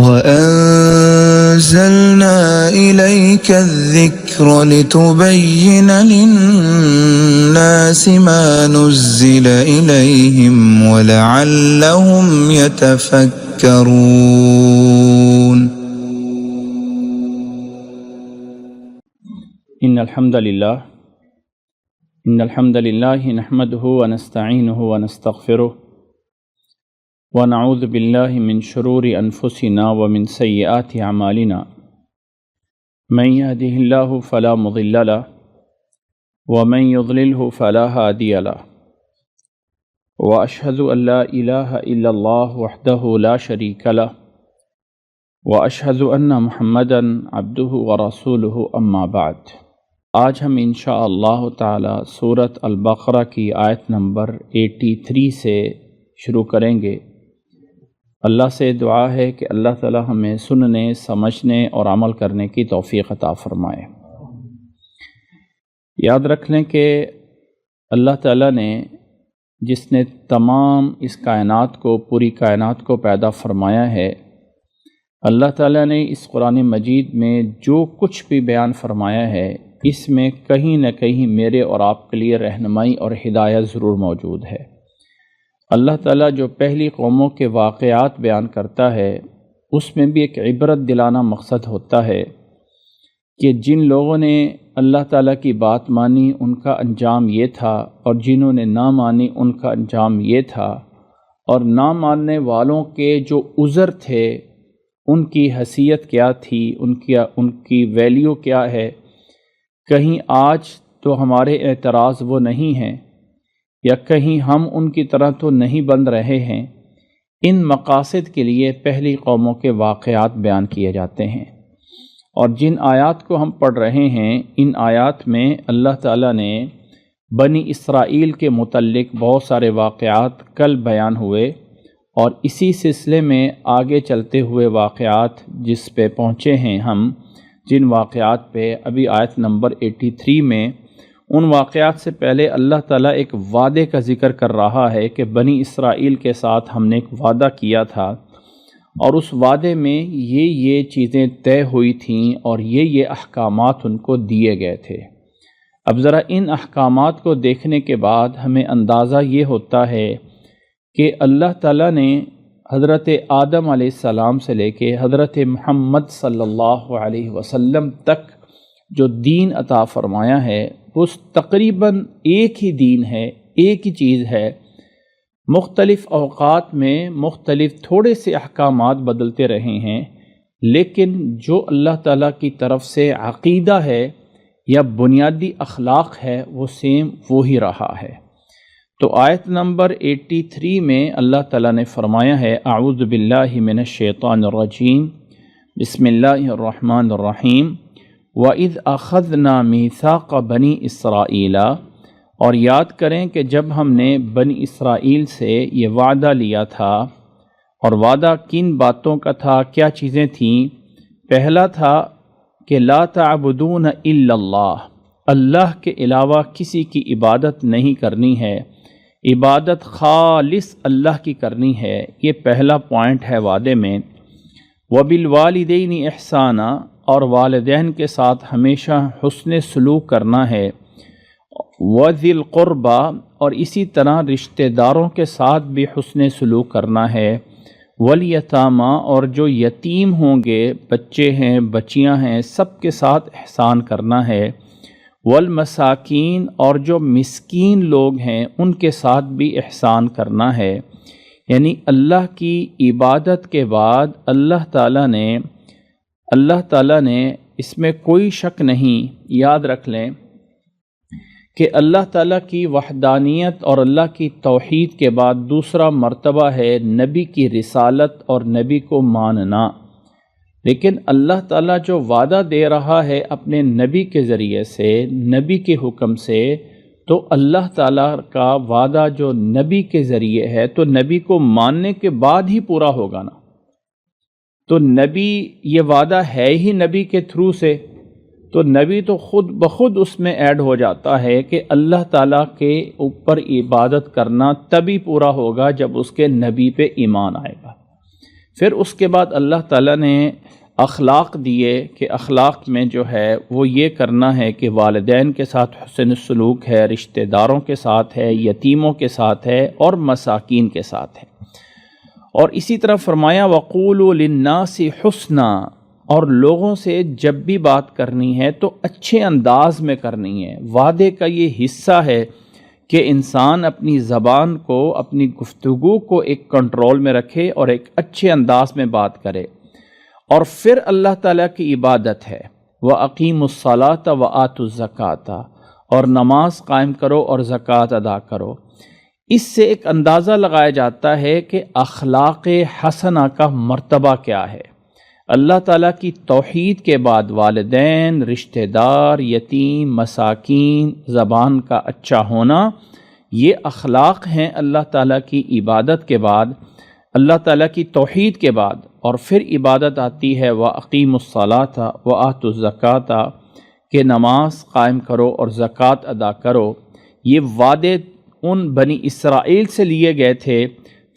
وَأَنزَلْنَا إِلَيْكَ الذِّكْرَ لِتُبَيِّنَ لِلنَّاسِ مَا نُزِّلَ إِلَيْهِمْ وَلَعَلَّهُمْ يَتَفَكَّرُونَ۔ إن الحمد لله نحمده ونستعينه ونستغفره ونعوذ بالله من شرور أنفسنا ومن سيئات أعمالنا، من يهده الله فلا مضل له ومن يضلله فلا هادي له، وأشهد أن لا إله إلا الله وحده لا شريك له، وأشهد أن محمدا عبده ورسوله، أما بعد۔ آج ہم انشاءاللہ تعالی سورۃ البقرہ کی آیت نمبر 83 سے شروع کریں گے۔ اللہ سے دعا ہے کہ اللہ تعالی ہمیں سننے، سمجھنے اور عمل کرنے کی توفیق عطا فرمائے۔ یاد رکھ لیں کہ اللہ تعالی نے جس نے تمام اس کائنات کو، پوری کائنات کو پیدا فرمایا ہے، اللہ تعالی نے اس قرآن مجید میں جو کچھ بھی بیان فرمایا ہے، اس میں کہیں نہ کہیں میرے اور آپ کے لیے رہنمائی اور ہدایت ضرور موجود ہے۔ اللہ تعالیٰ جو پہلی قوموں کے واقعات بیان کرتا ہے، اس میں بھی ایک عبرت دلانا مقصد ہوتا ہے کہ جن لوگوں نے اللہ تعالیٰ کی بات مانی ان کا انجام یہ تھا، اور جنہوں نے نہ مانی ان کا انجام یہ تھا، اور نہ ماننے والوں کے جو عذر تھے ان کی حیثیت کیا تھی، ان کی ویلیو کیا ہے۔ کہیں آج تو ہمارے اعتراض وہ نہیں ہیں، یا کہیں ہم ان کی طرح تو نہیں بن رہے ہیں۔ ان مقاصد کے لیے پہلی قوموں کے واقعات بیان کیے جاتے ہیں، اور جن آیات کو ہم پڑھ رہے ہیں، ان آیات میں اللہ تعالیٰ نے بنی اسرائیل کے متعلق بہت سارے واقعات کل بیان ہوئے، اور اسی سلسلے میں آگے چلتے ہوئے واقعات جس پہ پہنچے ہیں ہم، جن واقعات پہ ابھی آیت نمبر 83 میں، ان واقعات سے پہلے اللہ تعالیٰ ایک وعدے کا ذکر کر رہا ہے کہ بنی اسرائیل کے ساتھ ہم نے ایک وعدہ کیا تھا، اور اس وعدے میں یہ چیزیں طے ہوئی تھیں اور یہ احکامات ان کو دیے گئے تھے۔ اب ذرا ان احکامات کو دیکھنے کے بعد ہمیں اندازہ یہ ہوتا ہے کہ اللہ تعالیٰ نے حضرت آدم علیہ السلام سے لے کے حضرت محمد صلی اللہ علیہ وسلم تک جو دین عطا فرمایا ہے، وہ تقریباً ایک ہی دین ہے، ایک ہی چیز ہے۔ مختلف اوقات میں مختلف تھوڑے سے احکامات بدلتے رہے ہیں، لیکن جو اللہ تعالیٰ کی طرف سے عقیدہ ہے یا بنیادی اخلاق ہے، وہ سیم وہی رہا ہے۔ تو آیت نمبر 83 میں اللہ تعالیٰ نے فرمایا ہے، اعوذ باللہ من الشیطان الرجیم، بسم اللہ الرحمن الرحیم، وَإِذْ أَخَذْنَا مِيثَاقَ بَنِي إِسْرَائِيلَ، اور یاد کریں کہ جب ہم نے بنی اسرائیل سے یہ وعدہ لیا تھا، اور وعدہ کن باتوں کا تھا، کیا چیزیں تھیں؟ پہلا تھا کہ لا تعبدون الا اللہ، اللہ کے علاوہ کسی کی عبادت نہیں کرنی ہے، عبادت خالص اللہ کی کرنی ہے۔ یہ پہلا پوائنٹ ہے وعدے میں۔ وَبِالْوَالِدَيْنِ إِحْسَانًا، اور والدین کے ساتھ ہمیشہ حسن سلوک کرنا ہے۔ وَذِي الْقُرْبَى، اور اسی طرح رشتہ داروں کے ساتھ بھی حسن سلوک کرنا ہے۔ وَالْيَتَامَى، اور جو یتیم ہوں گے، بچے ہیں، بچیاں ہیں، سب کے ساتھ احسان کرنا ہے۔ وَالْمَسَاكِينَ، اور جو مسکین لوگ ہیں ان کے ساتھ بھی احسان کرنا ہے۔ یعنی اللہ کی عبادت کے بعد اللہ تعالیٰ نے اس میں کوئی شک نہیں، یاد رکھ لیں کہ اللہ تعالیٰ کی وحدانیت اور اللہ کی توحید کے بعد دوسرا مرتبہ ہے نبی کی رسالت اور نبی کو ماننا۔ لیکن اللہ تعالیٰ جو وعدہ دے رہا ہے اپنے نبی کے ذریعے سے، نبی کے حکم سے، تو اللہ تعالیٰ کا وعدہ جو نبی کے ذریعے ہے تو نبی کو ماننے کے بعد ہی پورا ہوگا نا۔ تو نبی، یہ وعدہ ہے ہی نبی کے تھرو سے، تو نبی تو خود بخود اس میں ایڈ ہو جاتا ہے کہ اللہ تعالیٰ کے اوپر عبادت کرنا تبھی پورا ہوگا جب اس کے نبی پہ ایمان آئے گا۔ پھر اس کے بعد اللہ تعالیٰ نے اخلاق دیے کہ اخلاق میں جو ہے وہ یہ کرنا ہے کہ والدین کے ساتھ حسن سلوک ہے، رشتہ داروں کے ساتھ ہے، یتیموں کے ساتھ ہے اور مساکین کے ساتھ ہے۔ اور اسی طرح فرمایا وَقُولُوا لِلنَّاسِ حُسْنًا، اور لوگوں سے جب بھی بات کرنی ہے تو اچھے انداز میں کرنی ہے۔ وعدے کا یہ حصہ ہے کہ انسان اپنی زبان کو، اپنی گفتگو کو ایک کنٹرول میں رکھے اور ایک اچھے انداز میں بات کرے۔ اور پھر اللہ تعالیٰ کی عبادت ہے وَأَقِيمُوا الصَّلَاةَ وَآتُوا الزَّكَاةَ، اور نماز قائم کرو اور زکوٰۃ ادا کرو۔ اس سے ایک اندازہ لگایا جاتا ہے کہ اخلاق حسنہ کا مرتبہ کیا ہے۔ اللہ تعالیٰ کی توحید کے بعد والدین، رشتہ دار، یتیم، مساکین، زبان کا اچھا ہونا، یہ اخلاق ہیں اللہ تعالیٰ کی عبادت کے بعد، اللہ تعالیٰ کی توحید کے بعد۔ اور پھر عبادت آتی ہے وَأَقِيمُوا الصَّلَاةَ وَآتُوا الزَّكَاةَ، کہ نماز قائم کرو اور زکوٰۃ ادا کرو۔ یہ وعدے ان بنی اسرائیل سے لیے گئے تھے۔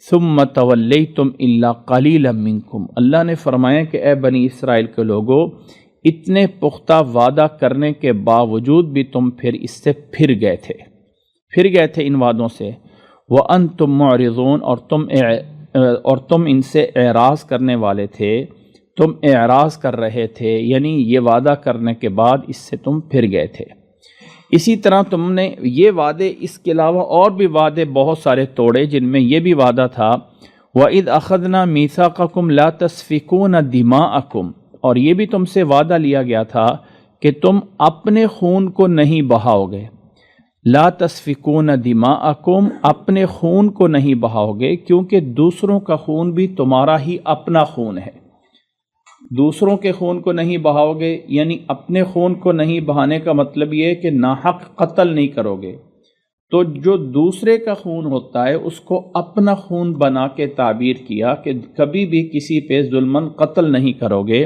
ثُمَّ تَوَلَّيْتُمْ إِلَّا قَلِيلًا مِّنكُمْ، اللہ نے فرمایا کہ اے بنی اسرائیل کے لوگو، اتنے پختہ وعدہ کرنے کے باوجود بھی تم پھر اس سے پھر گئے تھے ان وعدوں سے۔ وَأَنْتُمْ مُعْرِضُونَ، اور تم ان سے اعراض کرنے والے تھے، تم اعراض کر رہے تھے، یعنی یہ وعدہ کرنے کے بعد اس سے تم پھر گئے تھے۔ اسی طرح تم نے یہ وعدے، اس کے علاوہ اور بھی وعدے بہت سارے توڑے، جن میں یہ بھی وعدہ تھا وَإِذْ أَخَذْنَا مِيثَاقَكُمْ لَا تَسْفِكُونَ دِمَاءَكُمْ، اور یہ بھی تم سے وعدہ لیا گیا تھا کہ تم اپنے خون کو نہیں بہاؤ گے۔ لا تسفکون دماءکم، اپنے خون کو نہیں بہاؤ گے، کیونکہ دوسروں کا خون بھی تمہارا ہی اپنا خون ہے۔ دوسروں کے خون کو نہیں بہاؤ گے، یعنی اپنے خون کو نہیں بہانے کا مطلب یہ ہے کہ ناحق قتل نہیں کرو گے۔ تو جو دوسرے کا خون ہوتا ہے اس کو اپنا خون بنا کے تعبیر کیا کہ کبھی بھی کسی پہ ظلماً قتل نہیں کرو گے۔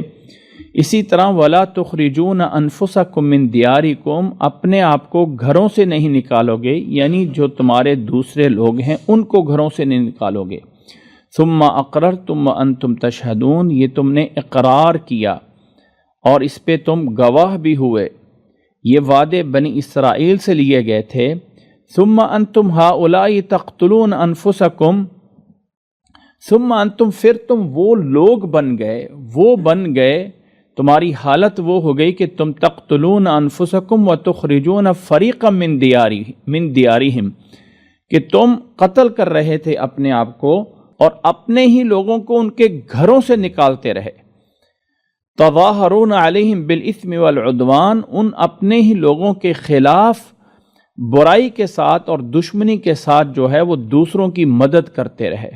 اسی طرح وَلَا تُخْرِجُونَ أَنفُسَكُم مِّن دِيَارِكُمْ، اپنے آپ کو گھروں سے نہیں نکالو گے، یعنی جو تمہارے دوسرے لوگ ہیں ان کو گھروں سے نہیں نکالو گے۔ ثُمَّ أَقْرَرْتُمْ وَأَنْتُمْ تَشْهَدُونَ، یہ تم نے اقرار کیا اور اس پہ تم گواہ بھی ہوئے۔ یہ وعدے بنی اسرائیل سے لیے گئے تھے۔ ثُمَّ أَنْتُمْ هَؤُلَاءِ تَقْتُلُونَ أَنفُسَكُمْ، ثُمَّ أَنْتُمْ، پھر تم وہ لوگ بن گئے، تمہاری حالت وہ ہو گئی کہ تم تقتلون انفسکم وتخرجون فریقا من دیارہم، کہ تم قتل کر رہے تھے اپنے آپ کو اور اپنے ہی لوگوں کو ان کے گھروں سے نکالتے رہے۔ تظاہرون علیہم بالاثم والعدوان، ان اپنے ہی لوگوں کے خلاف برائی کے ساتھ اور دشمنی کے ساتھ جو ہے وہ دوسروں کی مدد کرتے رہے۔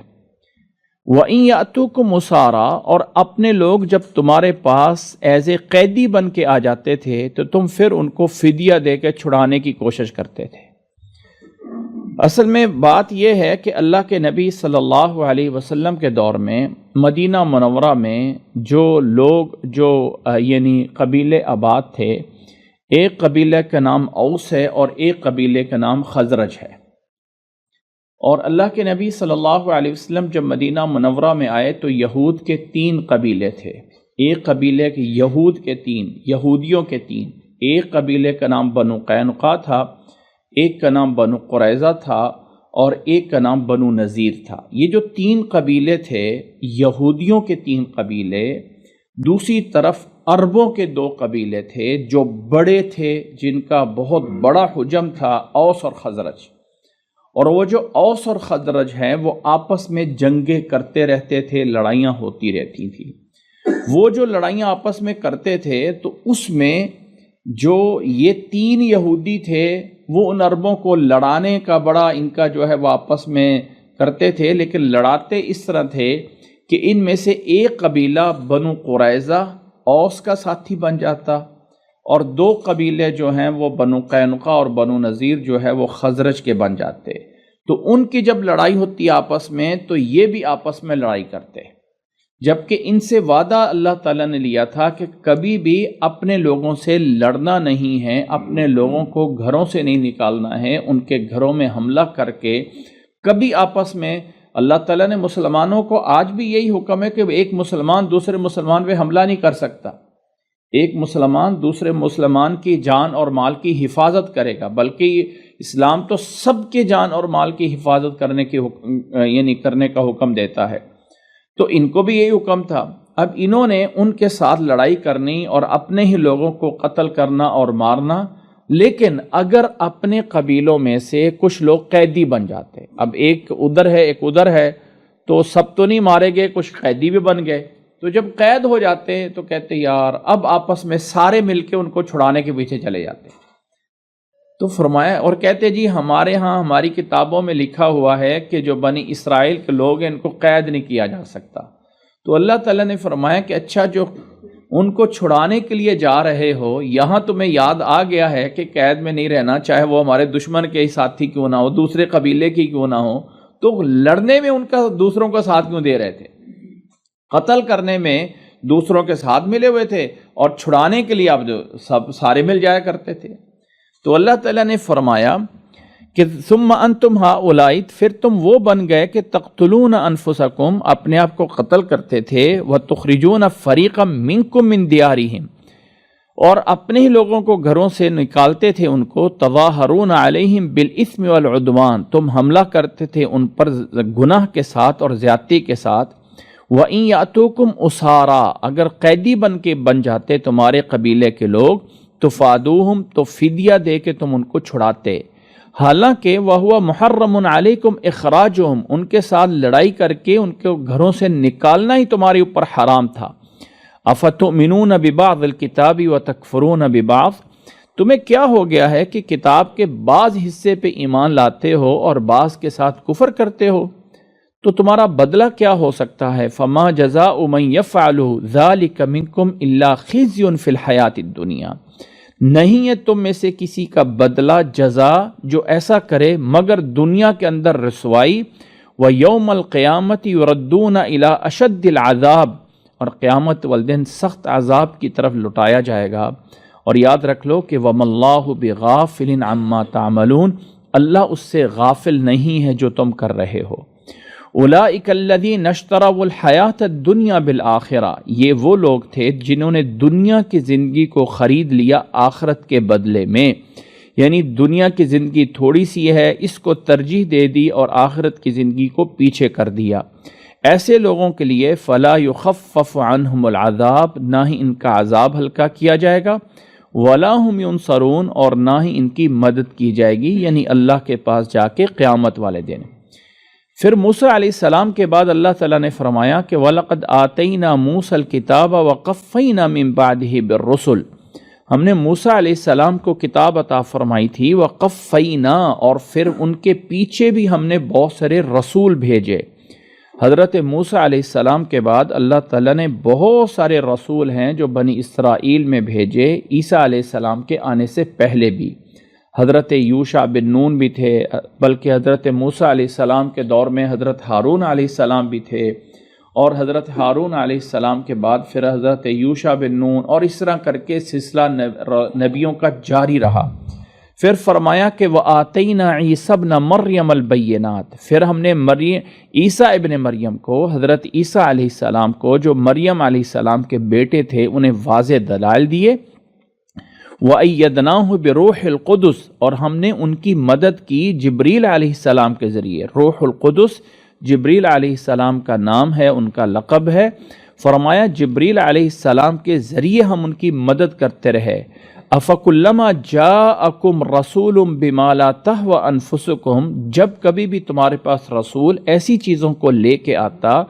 وَإِن يَأْتُوكُمْ أُسَارَىٰ، اور اپنے لوگ جب تمہارے پاس ایز اے قیدی بن کے آ جاتے تھے تو تم پھر ان کو فدیہ دے کے چھڑانے کی کوشش کرتے تھے۔ اصل میں بات یہ ہے کہ اللہ کے نبی صلی اللہ علیہ وسلم کے دور میں مدینہ منورہ میں جو لوگ یعنی قبیلے آباد تھے، ایک قبیلے کا نام اوس ہے اور ایک قبیلے کا نام خزرج ہے۔ اور اللہ کے نبی صلی اللہ علیہ وسلم جب مدینہ منورہ میں آئے تو یہود کے 3 قبیلے تھے۔ ایک قبیلے کے یہودیوں کے 3، ایک قبیلے کا نام بنو قینقاع تھا، ایک کا نام بنو قریظہ تھا اور ایک کا نام بنو نذیر تھا۔ یہ جو 3 قبیلے تھے، یہودیوں کے 3 قبیلے، دوسری طرف عربوں کے 2 قبیلے تھے جو بڑے تھے، جن کا بہت بڑا حجم تھا، اوس اور خزرج۔ اور وہ جو اوس اور خزرج ہیں وہ آپس میں جنگیں کرتے رہتے تھے، لڑائیاں ہوتی رہتی تھیں۔ وہ جو لڑائیاں آپس میں کرتے تھے تو اس میں جو یہ 3 یہودی تھے وہ ان عربوں کو لڑانے کا بڑا ان کا جو ہے وہ آپس میں کرتے تھے، لیکن لڑاتے اس طرح تھے کہ ان میں سے ایک قبیلہ بنو قریظہ اوس کا ساتھی بن جاتا اور 2 قبیلے جو ہیں وہ بنو قینقاع اور بنو نذیر جو ہے وہ خزرج کے بن جاتے۔ تو ان کی جب لڑائی ہوتی آپس میں تو یہ بھی آپس میں لڑائی کرتے، جبکہ ان سے وعدہ اللہ تعالیٰ نے لیا تھا کہ کبھی بھی اپنے لوگوں سے لڑنا نہیں ہے، اپنے لوگوں کو گھروں سے نہیں نکالنا ہے، ان کے گھروں میں حملہ کر کے کبھی آپس میں اللہ تعالیٰ نے مسلمانوں کو آج بھی یہی حکم ہے کہ ایک مسلمان دوسرے مسلمان پہ حملہ نہیں کر سکتا، ایک مسلمان دوسرے مسلمان کی جان اور مال کی حفاظت کرے گا، بلکہ اسلام تو سب کے جان اور مال کی حفاظت کرنے کا حکم دیتا ہے۔ تو ان کو بھی یہی حکم تھا۔ اب انہوں نے ان کے ساتھ لڑائی کرنی اور اپنے ہی لوگوں کو قتل کرنا اور مارنا، لیکن اگر اپنے قبیلوں میں سے کچھ لوگ قیدی بن جاتے، اب ایک ادھر ہے ایک ادھر ہے، تو سب تو نہیں مارے گئے، کچھ قیدی بھی بن گئے، تو جب قید ہو جاتے تو کہتے یار اب آپس میں سارے مل کے ان کو چھڑانے کے پیچھے چلے جاتے۔ تو فرمایا اور کہتے جی ہمارے ہاں ہماری کتابوں میں لکھا ہوا ہے کہ جو بنی اسرائیل کے لوگ ہیں ان کو قید نہیں کیا جا سکتا۔ تو اللہ تعالیٰ نے فرمایا کہ اچھا جو ان کو چھڑانے کے لیے جا رہے ہو، یہاں تمہیں یاد آ گیا ہے کہ قید میں نہیں رہنا، چاہے وہ ہمارے دشمن کے ہی ساتھی کیوں نہ ہو، دوسرے قبیلے کی کیوں نہ ہو، تو لڑنے میں ان کا دوسروں کا ساتھ کیوں دے رہے تھے؟ قتل کرنے میں دوسروں کے ساتھ ملے ہوئے تھے اور چھڑانے کے لیے اب سب سارے مل جایا کرتے تھے۔ تو اللہ تعالیٰ نے فرمایا کہ ثم انتم ہؤلاء، پھر تم وہ بن گئے کہ تقتلون انفسکم، اپنے آپ کو قتل کرتے تھے، وتخرجون فریقا منکم من دیارہم، اور اپنے ہی لوگوں کو گھروں سے نکالتے تھے ان کو، تظاہرون علیہم بالاثم والعدوان، تم حملہ کرتے تھے ان پر گناہ کے ساتھ اور زیادتی کے ساتھ، وَإِن يَأْتُوكُمْ أُسَارَىٰ، اگر قیدی بن جاتے تمہارے قبیلے کے لوگ، تفادوہم، تو فدیہ دے کے تم ان کو چھڑاتے، حالانکہ وَهُوَ مُحَرَّمٌ عَلَيْكُمْ إِخْرَاجُهُمْ، ان کے ساتھ لڑائی کر کے ان کے گھروں سے نکالنا ہی تمہارے اوپر حرام تھا۔ أَفَتُؤْمِنُونَ بِبَعْضِ الْكِتَابِ وَتَكْفُرُونَ بِبَعْضٍ، تمہیں کیا ہو گیا ہے کہ کتاب کے بعض حصے پہ ایمان لاتے ہو اور بعض کے ساتھ کفر کرتے ہو؟ تو تمہارا بدلہ کیا ہو سکتا ہے؟ فما جزاء من یفعل ذلک منکم الا خزی فی الحیات الدنیا، نہیں ہے تم میں سے کسی کا بدلہ جزا جو ایسا کرے مگر دنیا کے اندر رسوائی، ویوم القیامت یردون الی اشد العذاب، اور قیامت والدین سخت عذاب کی طرف لٹایا جائے گا۔ اور یاد رکھ لو کہ وَمَا اللَّهُ بِغَافِلٍ عَمَّا تَعْمَلُونَ، اللہ اس سے غافل نہیں ہے جو تم کر رہے ہو۔ اولئک الذین اشتروا الحیات الدنیا بالآخرہ، یہ وہ لوگ تھے جنہوں نے دنیا کی زندگی کو خرید لیا آخرت کے بدلے میں، یعنی دنیا کی زندگی تھوڑی سی ہے، اس کو ترجیح دے دی اور آخرت کی زندگی کو پیچھے کر دیا۔ ایسے لوگوں کے لیے فلا یخفف عنہم العذاب، نہ ہی ان کا عذاب ہلکا کیا جائے گا، ولا هم ینصرون، اور نہ ہی ان کی مدد کی جائے گی، یعنی اللہ کے پاس جا کے قیامت والے دن۔ پھر موسیٰ علیہ السلام کے بعد اللہ تعالیٰ نے فرمایا کہ وَلَقَدْ آتَيْنَا مُوسَى الْكِتَابَ وَقَفَّيْنَا مِن بَعْدِهِ بِالرُّسُلِ، ہم نے موسیٰ علیہ السلام کو کتاب عطا فرمائی تھی، وَقَفَّيْنَا، اور پھر ان کے پیچھے بھی ہم نے بہت سارے رسول بھیجے۔ حضرت موسیٰ علیہ السلام کے بعد اللہ تعالیٰ نے بہت سارے رسول ہیں جو بنی اسرائیل میں بھیجے، عیسیٰ علیہ السلام کے آنے سے پہلے بھی۔ حضرت یوشع بن نون بھی تھے، بلکہ حضرت موسیٰ علیہ السلام کے دور میں حضرت ہارون علیہ السلام بھی تھے، اور حضرت ہارون علیہ السلام کے بعد پھر حضرت یوشع بن نون، اور اس طرح کر کے سلسلہ نبیوں کا جاری رہا۔ پھر فرمایا کہ وَآتَيْنَا عِيسَى ابْنَ مَرْيَمَ الْبَيِّنَاتِ، پھر ہم نے عیسیٰ ابن مریم کو، حضرت عیسیٰ علیہ السلام کو جو مریم علیہ السلام کے بیٹے تھے، انہیں واضح دلائل دیے۔ وَأَيَّدْنَاهُ بِرُوحِ الْقُدُسِ، اور ہم نے ان کی مدد کی جبریل علیہ السلام کے ذریعے۔ روح القدس جبریل علیہ السلام کا نام ہے، ان کا لقب ہے۔ فرمایا جبریل علیہ السلام کے ذریعے ہم ان کی مدد کرتے رہے۔ أَفَكُلَّمَا جَاءَكُمْ رَسُولٌ بِمَا لَا تَهْوَى أَنفُسُكُمْ، جب کبھی بھی تمہارے پاس رسول ایسی چیزوں کو لے کے آتا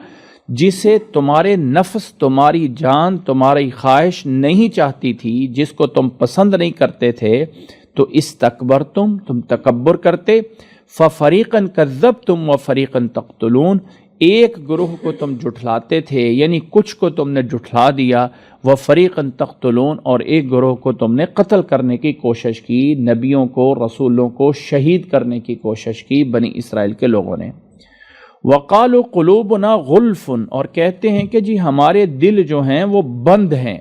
جسے تمہارے نفس، تمہاری جان، تمہاری خواہش نہیں چاہتی تھی، جس کو تم پسند نہیں کرتے تھے، تو استکبرتم، تم تکبر کرتے، فَفَرِيقًا كَذَّبْتُمْ وَفَرِيقًا تَقْتُلُونَ، ایک گروہ کو تم جھٹلاتے تھے، یعنی کچھ کو تم نے جھٹلا دیا، وَفَرِيقًا تَقْتُلُونَ، اور ایک گروہ کو تم نے قتل کرنے کی کوشش کی، نبیوں کو، رسولوں کو شہید کرنے کی کوشش کی بنی اسرائیل کے لوگوں نے۔ وَقَالُوا قُلُوبُنَا غُلْفٌ، اور کہتے ہیں کہ جی ہمارے دل جو ہیں وہ بند ہیں،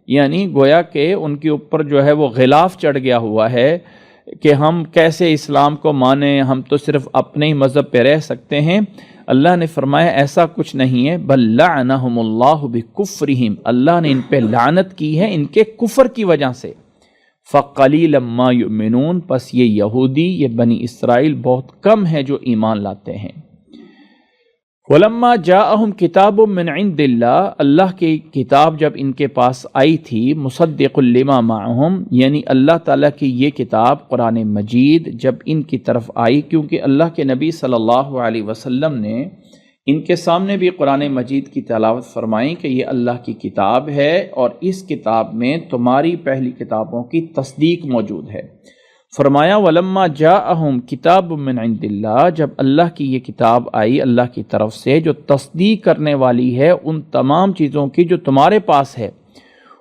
یعنی گویا کہ ان کے اوپر جو ہے وہ غلاف چڑھ گیا ہوا ہے، کہ ہم کیسے اسلام کو مانیں، ہم تو صرف اپنے ہی مذہب پہ رہ سکتے ہیں۔ اللہ نے فرمایا ایسا کچھ نہیں ہے، بل لعنہم اللہ بکفرہم، اللہ نے ان پہ لعنت کی ہے ان کے کفر کی وجہ سے۔ فقلیلا ما یؤمنون، پس یہ یہودی، یہ بنی اسرائیل بہت کم ہے جو ایمان لاتے ہیں۔ وَلَمَّا جَاءَهُمْ كِتَابٌ مِّنْ عِنْدِ اللَّهِ، اللہ کی کتاب جب ان کے پاس آئی تھی، مُصَدِّقٌ لِمَا مَعَهُمْ، یعنی اللہ تعالیٰ کی یہ کتاب قرآن مجید جب ان کی طرف آئی، کیونکہ اللہ کے نبی صلی اللہ علیہ وسلم نے ان کے سامنے بھی قرآن مجید کی تلاوت فرمائی کہ یہ اللہ کی کتاب ہے اور اس کتاب میں تمہاری پہلی کتابوں کی تصدیق موجود ہے۔ فرمایا وَلَمَّا جَاءَهُمْ كِتَابٌ مِّنْ عِنْدِ اللَّهِ، جب اللہ کی یہ کتاب آئی اللہ کی طرف سے جو تصدیق کرنے والی ہے ان تمام چیزوں کی جو تمہارے پاس ہے۔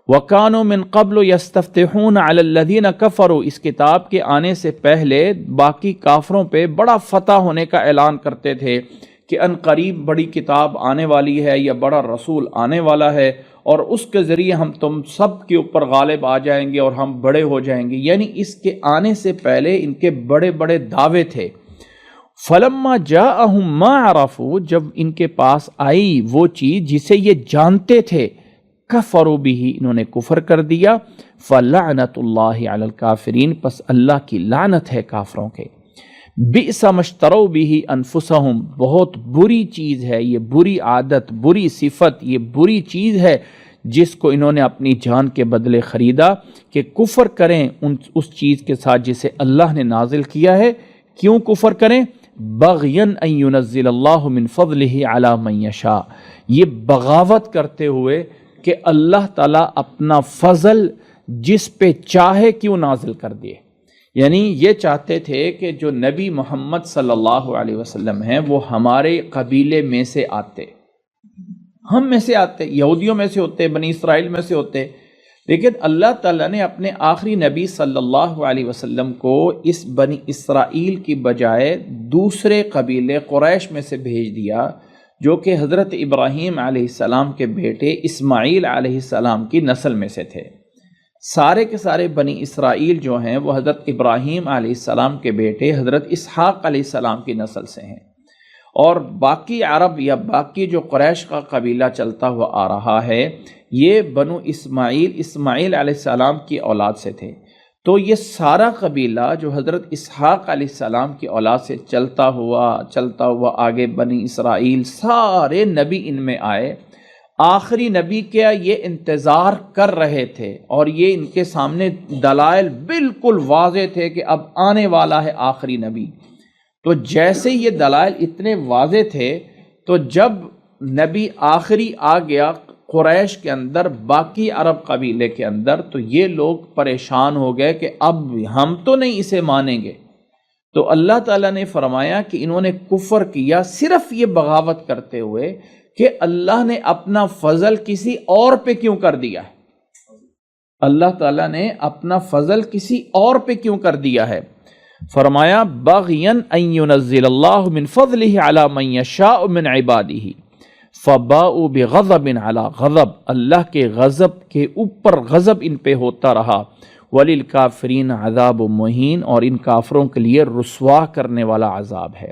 وَكَانُوا مِن قَبْلُ يَسْتَفْتِحُونَ عَلَى الَّذِينَ كَفَرُوا، اس کتاب کے آنے سے پہلے باقی کافروں پہ بڑا فتح ہونے کا اعلان کرتے تھے کہ ان قریب بڑی کتاب آنے والی ہے یا بڑا رسول آنے والا ہے اور اس کے ذریعے ہم تم سب کے اوپر غالب آ جائیں گے اور ہم بڑے ہو جائیں گے، یعنی اس کے آنے سے پہلے ان کے بڑے بڑے دعوے تھے۔ فلما جاءہم ما عرفوا، جب ان کے پاس آئی وہ چیز جسے یہ جانتے تھے، کفروا بہ، انہوں نے کفر کر دیا۔ فلعنت اللہ علی الکافرین، پس اللہ کی لعنت ہے کافروں کے۔ بئس ما اشتروا بہ انفسہم، بہت بری چیز ہے یہ، بری عادت، بری صفت، یہ بری چیز ہے جس کو انہوں نے اپنی جان کے بدلے خریدا کہ کفر کریں اس چیز کے ساتھ جسے اللہ نے نازل کیا ہے۔ کیوں کفر کریں؟ بغین ان ینزل اللہ من فضلہ علی من یشاء، یہ بغاوت کرتے ہوئے کہ اللہ تعالیٰ اپنا فضل جس پہ چاہے کیوں نازل کر دے۔ یعنی یہ چاہتے تھے کہ جو نبی محمد صلی اللہ علیہ وسلم ہیں وہ ہمارے قبیلے میں سے آتے، ہم میں سے آتے، یہودیوں میں سے ہوتے، بنی اسرائیل میں سے ہوتے، لیکن اللہ تعالیٰ نے اپنے آخری نبی صلی اللہ علیہ وسلم کو اس بنی اسرائیل کی بجائے دوسرے قبیلے قریش میں سے بھیج دیا، جو کہ حضرت ابراہیم علیہ السلام کے بیٹے اسماعیل علیہ السلام کی نسل میں سے تھے۔ سارے کے سارے بنی اسرائیل جو ہیں وہ حضرت ابراہیم علیہ السلام کے بیٹے حضرت اسحاق علیہ السلام کی نسل سے ہیں، اور باقی عرب یا باقی جو قریش کا قبیلہ چلتا ہوا آ رہا ہے یہ بنو اسماعیل علیہ السلام کی اولاد سے تھے۔ تو یہ سارا قبیلہ جو حضرت اسحاق علیہ السلام کی اولاد سے چلتا ہوا آگے بنی اسرائیل، سارے نبی ان میں آئے۔ آخری نبی کیا یہ انتظار کر رہے تھے اور یہ ان کے سامنے دلائل بالکل واضح تھے کہ اب آنے والا ہے آخری نبی۔ تو جیسے یہ دلائل اتنے واضح تھے تو جب نبی آخری آ گیا قریش کے اندر، باقی عرب قبیلے کے اندر، تو یہ لوگ پریشان ہو گئے کہ اب ہم تو نہیں اسے مانیں گے۔ تو اللہ تعالیٰ نے فرمایا کہ انہوں نے کفر کیا صرف یہ بغاوت کرتے ہوئے کہ اللہ نے اپنا فضل کسی اور پہ کیوں کر دیا ہے، اللہ تعالیٰ نے اپنا فضل کسی اور پہ کیوں کر دیا ہے۔ فرمایا بغین ان ینزل اللہ من فضلہ علی من یشاء من عبادہ فباؤوا بغضب علی غضب، اللہ کے غضب کے اوپر غضب ان پہ ہوتا رہا۔ وللکافرین عذاب مہین، اور ان کافروں کے لیے رسوا کرنے والا عذاب ہے۔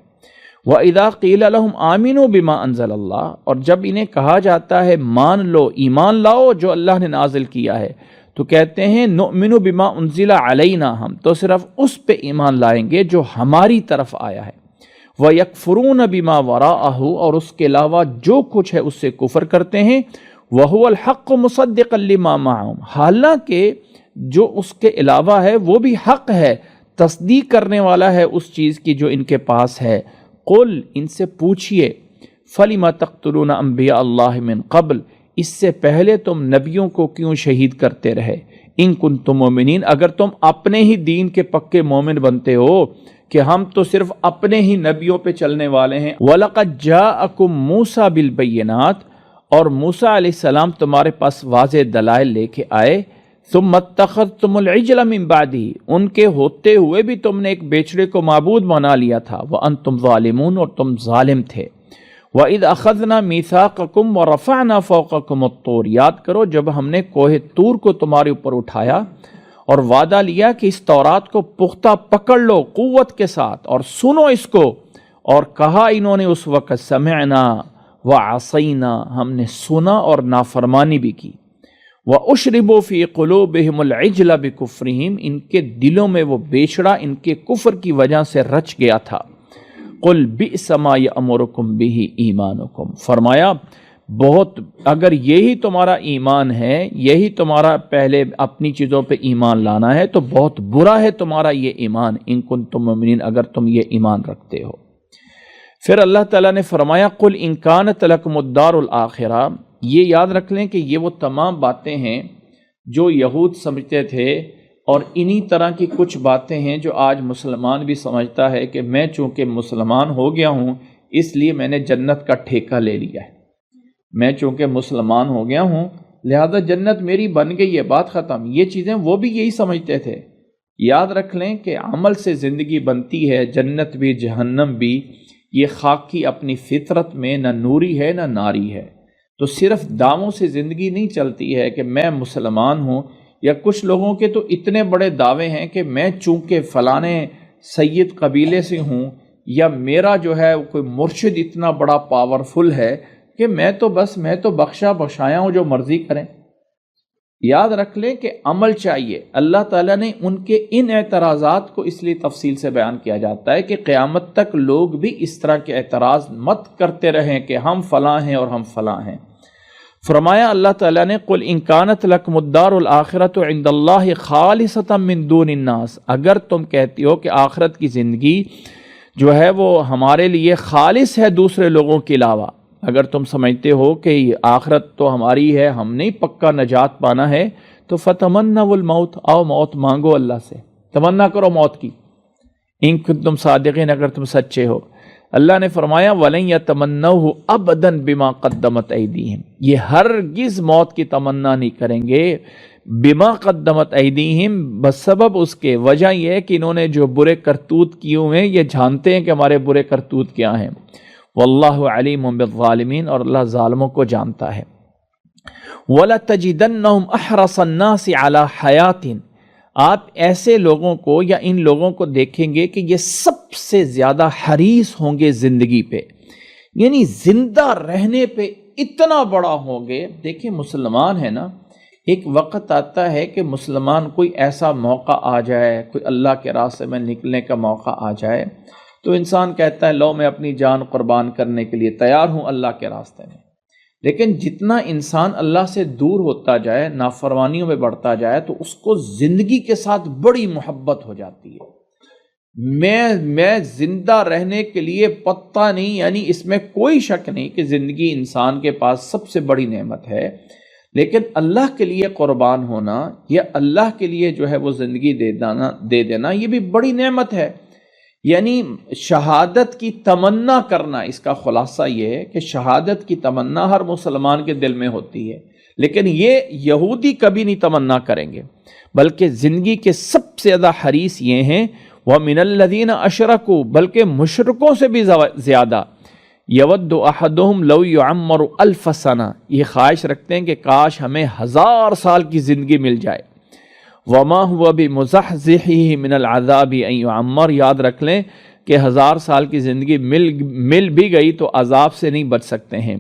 وَإِذَا قِيلَ لَهُمْ آمِنُوا بِمَا أَنزَلَ اللَّهُ، اور جب انہیں کہا جاتا ہے مان لو، ایمان لاؤ جو اللہ نے نازل کیا ہے، تو کہتے ہیں نؤمن بما انزل علینا، ہم تو صرف اس پہ ایمان لائیں گے جو ہماری طرف آیا ہے۔ وَيَكْفُرُونَ بِمَا وَرَاءَهُ، اور اس کے علاوہ جو کچھ ہے اس سے کفر کرتے ہیں۔ وَهُوَ الْحَقُّ مُصَدِّقًا لِمَا مَعَهُمْ، حالانکہ جو اس کے علاوہ ہے وہ بھی حق ہے، تصدیق کرنے والا ہے اس چیز کی جو ان کے پاس ہے۔ قل، ان سے پوچھئے، فَلِمَ تَقْتُلُونَ أَنبِيَاءَ اللَّهِ مِن قبل، اس سے پہلے تم نبیوں کو کیوں شہید کرتے رہے؟ ان کنتم مومنین، اگر تم اپنے ہی دین کے پکے مومن بنتے ہو کہ ہم تو صرف اپنے ہی نبیوں پہ چلنے والے ہیں۔ وَلَقَدْ جَاءَكُم مُوسَىٰ بِالْبَيِّنَاتِ، اور موسیٰ علیہ السلام تمہارے پاس واضح دلائل لے کے آئے۔ ثُمَّ اتَّخَذْتُمُ الْعِجْلَ مِن بَعْدِهِ، ان کے ہوتے ہوئے بھی تم نے ایک بیچڑے کو معبود بنا لیا تھا۔ وَأَنْتُمْ ظَالِمُونَ، اور تم ظالم تھے۔ وَإِذْ أَخَذْنَا مِيثَاقَكُمْ وَرَفَعْنَا فَوْقَكُمُ الطُّورَ، یاد کرو جب ہم نے کوہ طور کو تمہارے اوپر اٹھایا اور وعدہ لیا کہ اس تورات کو پختہ پکڑ لو قوت کے ساتھ اور سنو اس کو، اور کہا انہوں نے اس وقت سمعنا وعصینا، ہم نے سنا اور نافرمانی بھی کی۔ وَأُشْرِبُوا فِي قُلُوبِهِمُ الْعِجْلَ بِكُفْرِهِمْ، ان کے دلوں میں وہ بیچڑا ان کے کفر کی وجہ سے رچ گیا تھا۔ قُلْ بِئْسَ مَا يَأْمُرُكُمْ بِهِ إِيمَانُكُمْ، فرمایا بہت، اگر یہی تمہارا ایمان ہے، یہی تمہارا پہلے اپنی چیزوں پہ ایمان لانا ہے، تو بہت برا ہے تمہارا یہ ایمان، ان کنتم مؤمنین، اگر تم یہ ایمان رکھتے ہو۔ پھر اللہ تعالیٰ نے فرمایا قُلْ إِن كَانَتْ لَكُمُ الدَّارُ الْآخِرَةُ، یہ یاد رکھ لیں کہ یہ وہ تمام باتیں ہیں جو یہود سمجھتے تھے، اور انہی طرح کی کچھ باتیں ہیں جو آج مسلمان بھی سمجھتا ہے کہ میں چونکہ مسلمان ہو گیا ہوں اس لیے میں نے جنت کا ٹھیکہ لے لیا ہے، میں چونکہ مسلمان ہو گیا ہوں لہذا جنت میری بن گئی ہے، بات ختم۔ یہ چیزیں وہ بھی یہی سمجھتے تھے۔ یاد رکھ لیں کہ عمل سے زندگی بنتی ہے، جنت بھی جہنم بھی، یہ خاکی اپنی فطرت میں نہ نوری ہے نہ ناری ہے۔ تو صرف دعووں سے زندگی نہیں چلتی ہے کہ میں مسلمان ہوں، یا کچھ لوگوں کے تو اتنے بڑے دعوے ہیں کہ میں چونکہ فلانے سید قبیلے سے ہوں، یا میرا جو ہے کوئی مرشد اتنا بڑا پاورفل ہے کہ میں تو بخشا بخشایا ہوں، جو مرضی کریں۔ یاد رکھ لیں کہ عمل چاہیے۔ اللہ تعالیٰ نے ان کے ان اعتراضات کو اس لیے تفصیل سے بیان کیا جاتا ہے کہ قیامت تک لوگ بھی اس طرح کے اعتراض مت کرتے رہیں کہ ہم فلاں ہیں اور ہم فلاں ہیں۔ فرمایا اللہ تعالیٰ نے قُلْ إِن كَانَتْ لَكُمُ الدَّارُ الْآخِرَةُ عِندَ اللَّهِ خَالِصَةً مِّن دُونِ النَّاسِ، اگر تم کہتی ہو کہ آخرت کی زندگی جو ہے وہ ہمارے لیے خالص ہے دوسرے لوگوں کے علاوہ، اگر تم سمجھتے ہو کہ آخرت تو ہماری ہے، ہم نہیں پکا نجات پانا ہے، تو فَتَمَنَّوُا الْمَوْتَ، آؤ موت مانگو اللہ سے، تمنا کرو موت کی، ان کنتم صادقین، اگر تم سچے ہو۔ اللہ نے فرمایا وَلَن يَتَمَنَّوْهُ أَبَدًا بِمَا قَدَّمَتْ أَيْدِيهِمْ، یہ ہرگز موت کی تمنا نہیں کریں گے، بما قدمت ایدیہم، بسبب اس کے، وجہ یہ ہے کہ انہوں نے جو برے کرتوت کیے ہوئے ہیں، یہ جانتے ہیں کہ ہمارے برے کرتوت کیا ہیں۔ واللہ علیم بالظالمین، اور اللہ ظالموں کو جانتا ہے۔ وَلَتَجِدَنَّهُمْ أَحْرَصَ النَّاسِ عَلَى حَيَاتٍ، آپ ایسے لوگوں کو یا ان لوگوں کو دیکھیں گے کہ یہ سب سے زیادہ حریص ہوں گے زندگی پہ، یعنی زندہ رہنے پہ اتنا بڑا ہوں گے۔ دیکھیں مسلمان ہے نا، ایک وقت آتا ہے کہ مسلمان کوئی ایسا موقع آ جائے، کوئی اللہ کے راستے میں نکلنے کا موقع آ جائے، تو انسان کہتا ہے لو میں اپنی جان قربان کرنے کے لیے تیار ہوں اللہ کے راستے میں۔ لیکن جتنا انسان اللہ سے دور ہوتا جائے، نافرمانیوں میں بڑھتا جائے، تو اس کو زندگی کے ساتھ بڑی محبت ہو جاتی ہے۔ میں زندہ رہنے کے لیے پتہ نہیں، یعنی اس میں کوئی شک نہیں کہ زندگی انسان کے پاس سب سے بڑی نعمت ہے، لیکن اللہ کے لیے قربان ہونا یا اللہ کے لیے جو ہے وہ زندگی دے دینا یہ بھی بڑی نعمت ہے۔ یعنی شہادت کی تمنا کرنا، اس کا خلاصہ یہ ہے کہ شہادت کی تمنا ہر مسلمان کے دل میں ہوتی ہے، لیکن یہ یہودی کبھی نہیں تمنا کریں گے، بلکہ زندگی کے سب سے زیادہ حریص یہ ہیں وَمِنَ الَّذِينَ أَشْرَكُوا، بلکہ مشرکوں سے بھی زیادہ، يَوَدُّ أَحَدُهُمْ لَوْ يُعَمَّرُ أَلْفَ سَنَةٍ، یہ خواہش رکھتے ہیں کہ کاش ہمیں 1000 سال کی زندگی مل جائے۔ وَمَا هُوَ بِمُزَحْزِحِهِ مِنَ الْعَذَابِ أَن يُعَمَّرَ، یاد رکھ لیں کہ 1000 سال کی زندگی مل بھی گئی تو عذاب سے نہیں بچ سکتے ہیں۔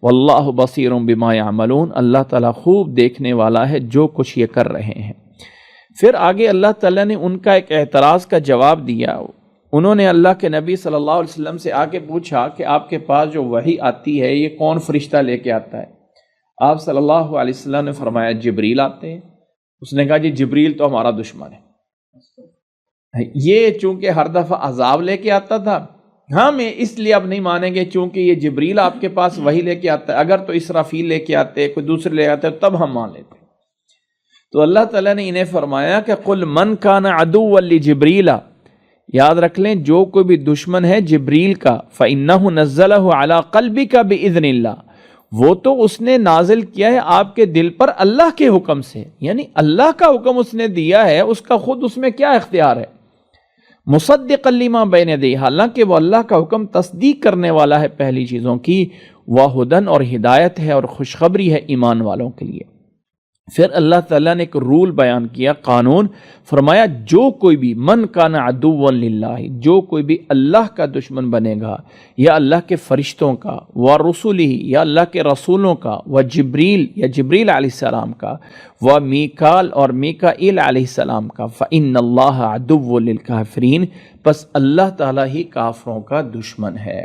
وَاللَّهُ بَصِيرٌ بِمَا يَعْمَلُونَ، اللہ تعالیٰ خوب دیکھنے والا ہے جو کچھ یہ کر رہے ہیں۔ پھر آگے اللہ تعالیٰ نے ان کا ایک اعتراض کا جواب دیا۔ انہوں نے اللہ کے نبی صلی اللہ علیہ وسلم سے آ کے پوچھا کہ آپ کے پاس جو وحی آتی ہے یہ کون فرشتہ لے کے آتا ہے؟ آپ صلی اللہ علیہ وسلم نے فرمایا جبریل آتے ہیں۔ اس نے کہا جی جبریل تو ہمارا دشمن ہے، یہ چونکہ ہر دفعہ عذاب لے کے آتا تھا، ہم اس لیے اب نہیں مانیں گے چونکہ یہ جبریل آپ کے پاس وحی لے کے آتا ہے، اگر تو اسرافیل لے کے آتے، کوئی دوسرے لے آتے تب ہم مان لیتے۔ تو اللہ تعالیٰ نے انہیں فرمایا کہ قُلْ مَنْ كَانَ عَدُوًّا لِجِبْرِيلَ، یاد رکھ لیں جو کوئی بھی دشمن ہے جبریل کا، فَإِنَّهُ نَزَّلَهُ عَلَىٰ قَلْبِكَ بِإِذْنِ اللَّهِ، وہ تو اس نے نازل کیا ہے آپ کے دل پر اللہ کے حکم سے، یعنی اللہ کا حکم اس نے دیا ہے، اس کا خود اس میں کیا اختیار ہے؟ مُصَدِّقًا لِمَا بَيْنَ يَدَيْهِ، حالانکہ وہ اللہ کا حکم تصدیق کرنے والا ہے پہلی چیزوں کی، وَهُدًى، اور ہدایت ہے اور خوشخبری ہے ایمان والوں کے لیے۔ پھر اللہ تعالیٰ نے ایک رول بیان کیا، قانون فرمایا، جو کوئی بھی من کان عدوا للہ، جو کوئی بھی اللہ کا دشمن بنے گا یا اللہ کے فرشتوں کا، و رسولہ یا اللہ کے رسولوں کا، و جبریل یا جبریل علیہ السلام کا، و میکال اور میکائیل علیہ السلام کا، فإن اللہ عدو للکافرین، پس اللہ تعالیٰ ہی کافروں کا دشمن ہے۔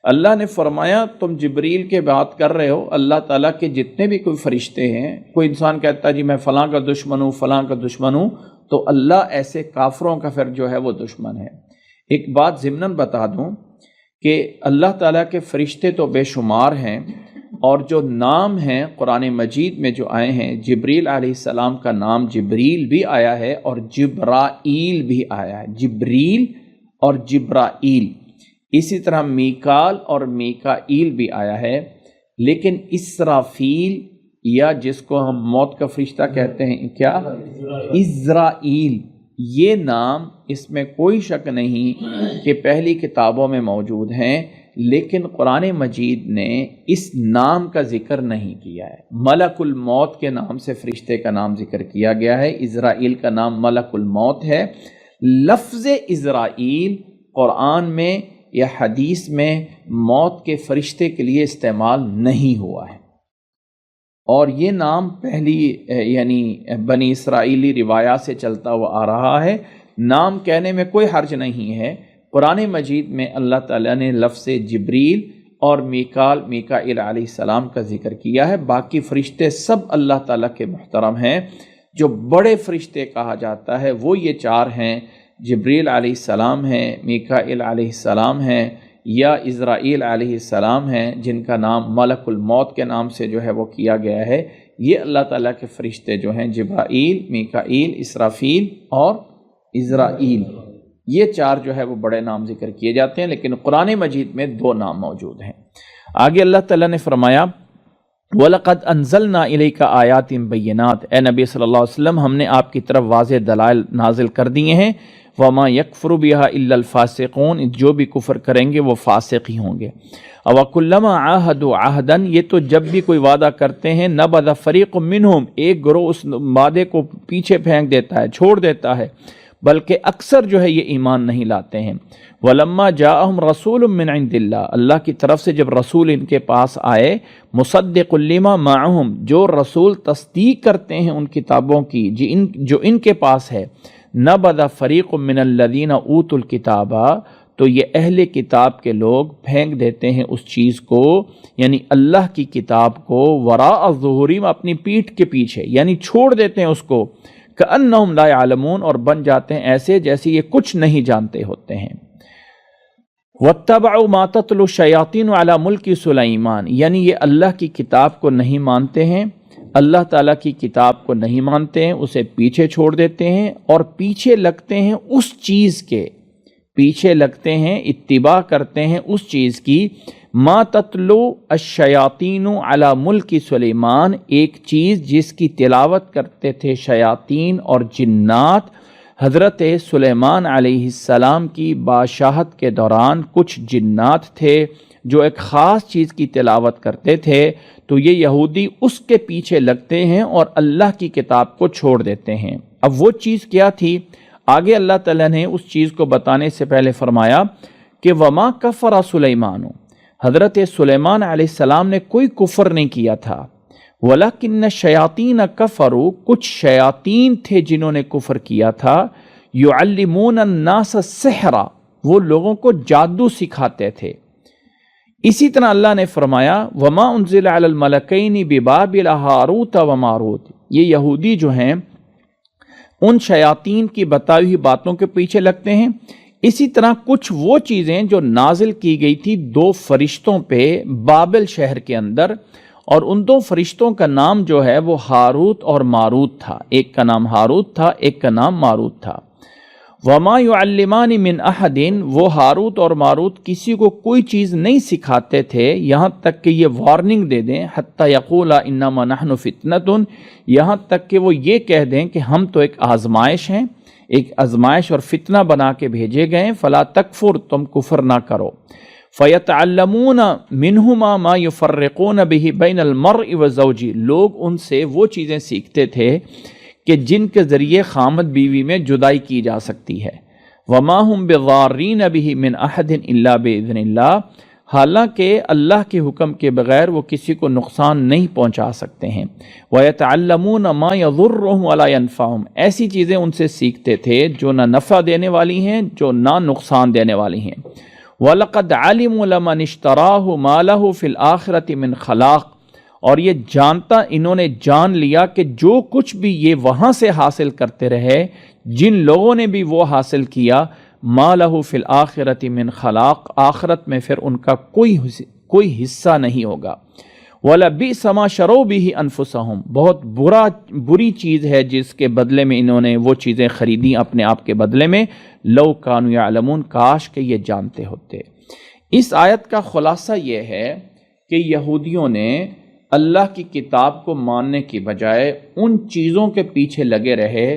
اللہ نے فرمایا تم جبریل کے بات کر رہے ہو، اللہ تعالیٰ کے جتنے بھی کوئی فرشتے ہیں، کوئی انسان کہتا ہے جی میں فلاں کا دشمن ہوں، فلاں کا دشمن ہوں، تو اللہ ایسے کافروں کا پھر جو ہے وہ دشمن ہے۔ ایک بات ضمناً بتا دوں کہ اللہ تعالیٰ کے فرشتے تو بے شمار ہیں، اور جو نام ہیں قرآن مجید میں جو آئے ہیں، جبریل علیہ السلام کا نام جبریل بھی آیا ہے اور جبرائیل بھی آیا ہے، جبریل اور جبرائیل۔ اسی طرح میکال اور میکائیل بھی آیا ہے، لیکن اسرافیل یا جس کو ہم موت کا فرشتہ کہتے ہیں، کیا عزرائیل، یہ نام اس میں کوئی شک نہیں کہ پہلی کتابوں میں موجود ہیں، لیکن قرآن مجید نے اس نام کا ذکر نہیں کیا ہے۔ ملک الموت کے نام سے فرشتے کا نام ذکر کیا گیا ہے، عزرائیل کا نام ملک الموت ہے۔ لفظ عزرائیل قرآن میں یا حدیث میں موت کے فرشتے کے لیے استعمال نہیں ہوا ہے، اور یہ نام پہلی یعنی بنی اسرائیلی روایات سے چلتا ہوا آ رہا ہے۔ نام کہنے میں کوئی حرج نہیں ہے۔ قرآن مجید میں اللہ تعالیٰ نے لفظ جبریل اور میکائیل علیہ السلام کا ذکر کیا ہے۔ باقی فرشتے سب اللہ تعالیٰ کے محترم ہیں۔ جو بڑے فرشتے کہا جاتا ہے وہ یہ چار ہیں، جبریل علیہ السلام ہیں، میکائیل علیہ السلام ہیں، یا عزرائیل علیہ السلام ہیں، جن کا نام ملک الموت کے نام سے جو ہے وہ کیا گیا ہے۔ یہ اللہ تعالیٰ کے فرشتے جو ہیں جبرائیل، میکائیل، اسرافیل اور عزرائیل، یہ چار جو ہے وہ بڑے نام ذکر کیے جاتے ہیں، لیکن قرآن مجید میں دو نام موجود ہیں۔ آگے اللہ تعالیٰ نے فرمایا وَلَقَدْ أَنزَلْنَا إِلَيْكَ آيَاتٍ بَيِّنَاتٍ، اے نبی صلی اللہ علیہ وسلم ہم نے آپ کی طرف واضح دلائل نازل کر دیے ہیں۔ وَمَا يَكْفُرُ بِهَا إِلَّا الْفَاسِقُونَ، جو بھی کفر کریں گے وہ فاسق ہی ہوں گے۔ وَكُلَّمَا عَاهَدُوا عَهْدًا، یہ تو جب بھی کوئی وعدہ کرتے ہیں، نَبَذَ فَرِيقٌ مِّنْهُمْ، ایک گروہ اس وعدے کو پیچھے پھینک دیتا ہے، چھوڑ دیتا ہے، بلکہ اکثر جو ہے یہ ایمان نہیں لاتے ہیں۔ وَلَمَّا جَاءَهُمْ رَسُولٌ مِّنْ عِندِ اللَّهِ، اللہ کی طرف سے جب رسول ان کے پاس آئے، مُصَدِّقٌ لِّمَا مَعَهُمْ، جو رسول تصدیق کرتے ہیں ان کتابوں کی جو ان کے پاس ہے، نَبَذَ فَرِيقٌ مِّنَ الَّذِينَ أُوتُوا الْكِتَابَ، تو یہ اہل کتاب کے لوگ پھینک دیتے ہیں اس چیز کو، یعنی اللہ کی کتاب کو، وراء ظہورہم، اپنی پیٹھ کے پیچھے، یعنی چھوڑ دیتے ہیں اس کو، کأنہم لا یعلمون، اور بن جاتے ہیں ایسے جیسے یہ کچھ نہیں جانتے ہوتے ہیں۔ وَاتَّبَعُوا مَا تَتْلُو الشَّيَاطِينُ عَلَى مُلْكِ سُلَيْمَانَ، یعنی یہ اللہ کی کتاب کو نہیں مانتے ہیں، اللہ تعالیٰ کی کتاب کو نہیں مانتے ہیں، اسے پیچھے چھوڑ دیتے ہیں، اور پیچھے لگتے ہیں اس چیز کے، پیچھے لگتے ہیں، اتباع کرتے ہیں اس چیز کی، ما تتلو الشیاطین علی ملک سلیمان، ایک چیز جس کی تلاوت کرتے تھے شیاطین اور جنات حضرت سلیمان علیہ السلام کی بادشاہت کے دوران۔ کچھ جنات تھے جو ایک خاص چیز کی تلاوت کرتے تھے، تو یہ یہودی اس کے پیچھے لگتے ہیں اور اللہ کی کتاب کو چھوڑ دیتے ہیں۔ اب وہ چیز کیا تھی؟ آگے اللہ تعالیٰ نے اس چیز کو بتانے سے پہلے فرمایا کہ وما کفر سلیمان، حضرت سلیمان علیہ السلام نے کوئی کفر نہیں کیا تھا، ولیکن الشیاطین کفروا، کچھ شیاطین تھے جنہوں نے کفر کیا تھا، یعلمون الناس السحر، وہ لوگوں کو جادو سکھاتے تھے۔ اسی طرح اللہ نے فرمایا وما انزل علی الملکین ببابل ہاروت و ماروت، یہ یہودی جو ہیں ان شیاطین کی بتائی ہوئی باتوں کے پیچھے لگتے ہیں۔ اسی طرح کچھ وہ چیزیں جو نازل کی گئی تھی دو فرشتوں پہ بابل شہر کے اندر، اور ان دو فرشتوں کا نام جو ہے وہ ہاروت اور ماروت تھا، ایک کا نام ہاروت تھا، ایک کا نام ماروت تھا۔ وما يعلمان من احد، وہ ہاروت اور ماروت کسی کو کوئی چیز نہیں سکھاتے تھے یہاں تک کہ یہ وارننگ دے دیں، حتی یقولا انما نحن فتنۃ، یہاں تک کہ وہ یہ کہہ دیں کہ ہم تو ایک آزمائش ہیں، ایک آزمائش اور فتنہ بنا کے بھیجے گئے، فلا تکفر، تم کفر نہ کرو۔ فَيَتَعَلَّمُونَ مِنْهُمَا مَا يُفَرِّقُونَ بِهِ بَيْنَ الْمَرْءِ وَزَوْجِهِ، لوگ ان سے وہ چیزیں سیکھتے تھے کہ جن کے ذریعے خامد بیوی میں جدائی کی جا سکتی ہے۔ وَمَا هُمْ بِضَارِّينَ بِهِ مِنْ أَحَدٍ إِلَّا بِإِذْنِ اللَّهِ، حالانکہ اللہ کے حکم کے بغیر وہ کسی کو نقصان نہیں پہنچا سکتے ہیں۔ وَيَتَعَلَّمُونَ مَا يَضُرُّهُمْ وَلَا يَنْفَعُهُمْ، ایسی چیزیں ان سے سیکھتے تھے جو نہ نفع دینے والی ہیں جو نہ نقصان دینے والی ہیں۔ وَلَقَدْ عَلِمُوا لَمَنِ اشْتَرَاهُ مَا لَهُ فِي الْآخِرَةِ مِنْ خَلَاقٍ، اور یہ انہوں نے جان لیا کہ جو کچھ بھی یہ وہاں سے حاصل کرتے رہے، جن لوگوں نے بھی وہ حاصل کیا، مَا لَهُ فِي الْآخِرَةِ مِنْ خَلَاقٍ، آخرت میں پھر ان کا کوئی حصہ نہیں ہوگا۔ وَلَبِئْسَ مَا شَرَوْا بِهِ أَنفُسَهُمْ، بہت بری چیز ہے جس کے بدلے میں انہوں نے وہ چیزیں خریدیں اپنے آپ کے بدلے میں، لَوْ كَانُوا يَعْلَمُونَ، کاش کہ یہ جانتے ہوتے۔ اس آیت کا خلاصہ یہ ہے کہ یہودیوں نے اللہ کی کتاب کو ماننے کی بجائے ان چیزوں کے پیچھے لگے رہے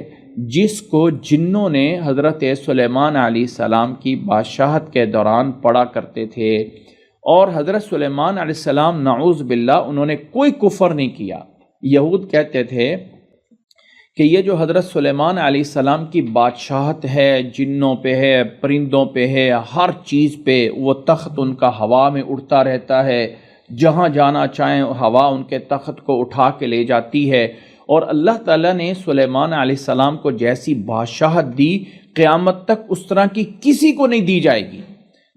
جس کو جنوں نے حضرت سلیمان علیہ السلام کی بادشاہت کے دوران پڑھا کرتے تھے، اور حضرت سلیمان علیہ السلام نعوذ باللہ انہوں نے کوئی کفر نہیں کیا۔ یہود کہتے تھے کہ یہ جو حضرت سلیمان علیہ السلام کی بادشاہت ہے، جنوں پہ ہے، پرندوں پہ ہے، ہر چیز پہ، وہ تخت ان کا ہوا میں اڑتا رہتا ہے، جہاں جانا چاہیں ہوا ان کے تخت کو اٹھا کے لے جاتی ہے، اور اللہ تعالیٰ نے سلیمان علیہ السلام کو جیسی بادشاہت دی قیامت تک اس طرح کی کسی کو نہیں دی جائے گی۔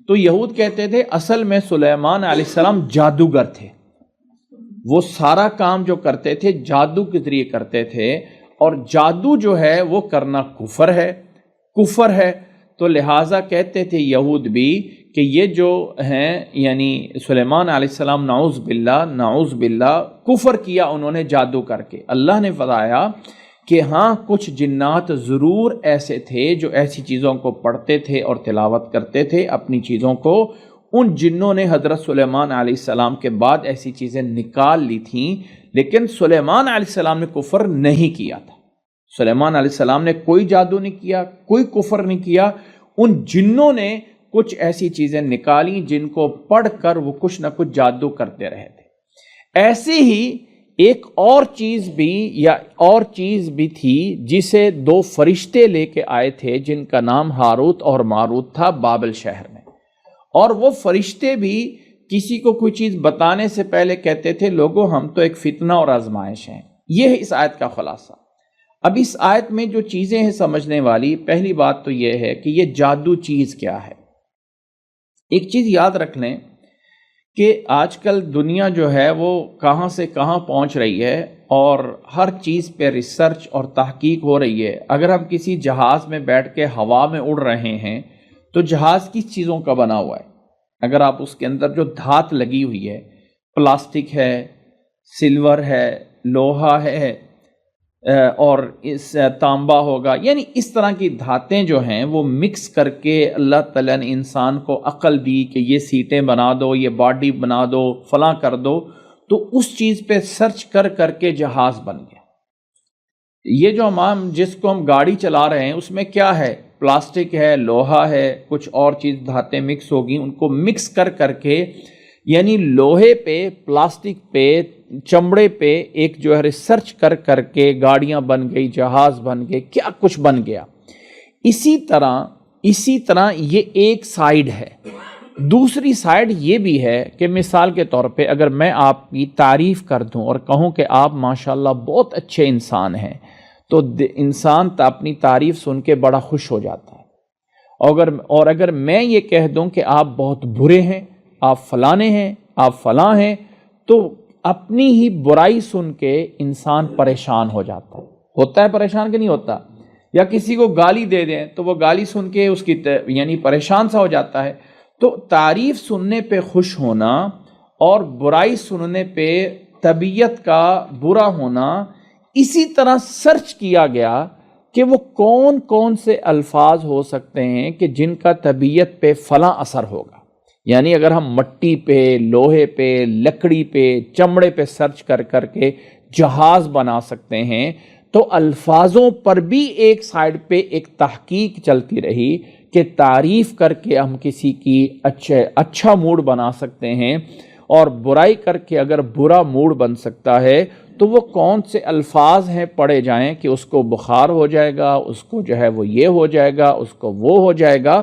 تو یہود کہتے تھے اصل میں سلیمان علیہ السلام جادوگر تھے، وہ سارا کام جو کرتے تھے جادو کے ذریعے کرتے تھے، اور جادو جو ہے وہ کرنا کفر ہے، تو لہٰذا کہتے تھے یہود بھی کہ یہ جو ہیں یعنی سلیمان علیہ السلام نعوذ باللہ کفر کیا انہوں نے جادو کر کے۔ اللہ نے بتایا کہ ہاں کچھ جنات ضرور ایسے تھے جو ایسی چیزوں کو پڑھتے تھے اور تلاوت کرتے تھے اپنی چیزوں کو، ان جنوں نے حضرت سلیمان علیہ السلام کے بعد ایسی چیزیں نکال لی تھیں، لیکن سلیمان علیہ السلام نے کفر نہیں کیا تھا۔ سلیمان علیہ السلام نے کوئی جادو نہیں کیا، کوئی کفر نہیں کیا، ان جنوں نے کچھ ایسی چیزیں نکالی جن کو پڑھ کر وہ کچھ نہ کچھ جادو کرتے رہے تھے۔ ایسے ہی ایک اور چیز بھی تھی جسے دو فرشتے لے کے آئے تھے جن کا نام ہاروت اور ماروت تھا بابل شہر میں، اور وہ فرشتے بھی کسی کو کوئی چیز بتانے سے پہلے کہتے تھے لوگوں ہم تو ایک فتنہ اور آزمائش ہیں۔ یہ ہے اس آیت کا خلاصہ۔ اب اس آیت میں جو چیزیں ہیں سمجھنے والی، پہلی بات تو یہ ہے کہ یہ جادو چیز کیا ہے۔ ایک چیز یاد رکھ لیں کہ آج کل دنیا جو ہے وہ کہاں سے کہاں پہنچ رہی ہے، اور ہر چیز پہ ریسرچ اور تحقیق ہو رہی ہے۔ اگر ہم کسی جہاز میں بیٹھ کے ہوا میں اڑ رہے ہیں تو جہاز کس چیزوں کا بنا ہوا ہے؟ اگر آپ اس کے اندر جو دھات لگی ہوئی ہے، پلاسٹک ہے، سلور ہے، لوہا ہے، اور اس تانبا ہوگا، یعنی اس طرح کی دھاتیں جو ہیں وہ مکس کر کے اللہ تعالیٰ نے انسان کو عقل دی کہ یہ سیٹیں بنا دو، یہ باڈی بنا دو، فلاں کر دو، تو اس چیز پہ سرچ کر کے جہاز بن گیا۔ یہ جو جس کو ہم گاڑی چلا رہے ہیں اس میں کیا ہے؟ پلاسٹک ہے، لوہا ہے، کچھ اور چیز دھاتیں مکس ہوگی، ان کو مکس کر کے یعنی لوہے پہ، پلاسٹک پہ، چمڑے پہ ایک جو ہے ریسرچ کر کے گاڑیاں بن گئی، جہاز بن گئے، کیا کچھ بن گیا۔ اسی طرح یہ ایک سائیڈ ہے۔ دوسری سائیڈ یہ بھی ہے کہ مثال کے طور پہ اگر میں آپ کی تعریف کر دوں اور کہوں کہ آپ ماشاءاللہ بہت اچھے انسان ہیں، تو انسان اپنی تعریف سن کے بڑا خوش ہو جاتا ہے۔ اور اگر میں یہ کہہ دوں کہ آپ بہت برے ہیں، آپ فلانے ہیں، آپ فلاں ہیں، تو اپنی ہی برائی سن کے انسان پریشان ہو جاتا ہے۔ ہوتا ہے پریشان کہ نہیں ہوتا؟ یا کسی کو گالی دے دیں تو وہ گالی سن کے اس کی یعنی پریشان سا ہو جاتا ہے۔ تو تعریف سننے پہ خوش ہونا اور برائی سننے پہ طبیعت کا برا ہونا، اسی طرح سرچ کیا گیا کہ وہ کون سے الفاظ ہو سکتے ہیں کہ جن کا طبیعت پہ فلاں اثر ہوگا۔ یعنی اگر ہم مٹی پہ، لوہے پہ، لکڑی پہ، چمڑے پہ سرچ کر کے جہاز بنا سکتے ہیں، تو الفاظوں پر بھی ایک سائیڈ پہ ایک تحقیق چلتی رہی کہ تعریف کر کے ہم کسی کی اچھا موڈ بنا سکتے ہیں، اور برائی کر کے اگر برا موڈ بن سکتا ہے تو وہ کون سے الفاظ ہیں پڑھے جائیں کہ اس کو بخار ہو جائے گا، اس کو جو ہے وہ یہ ہو جائے گا، اس کو وہ ہو جائے گا۔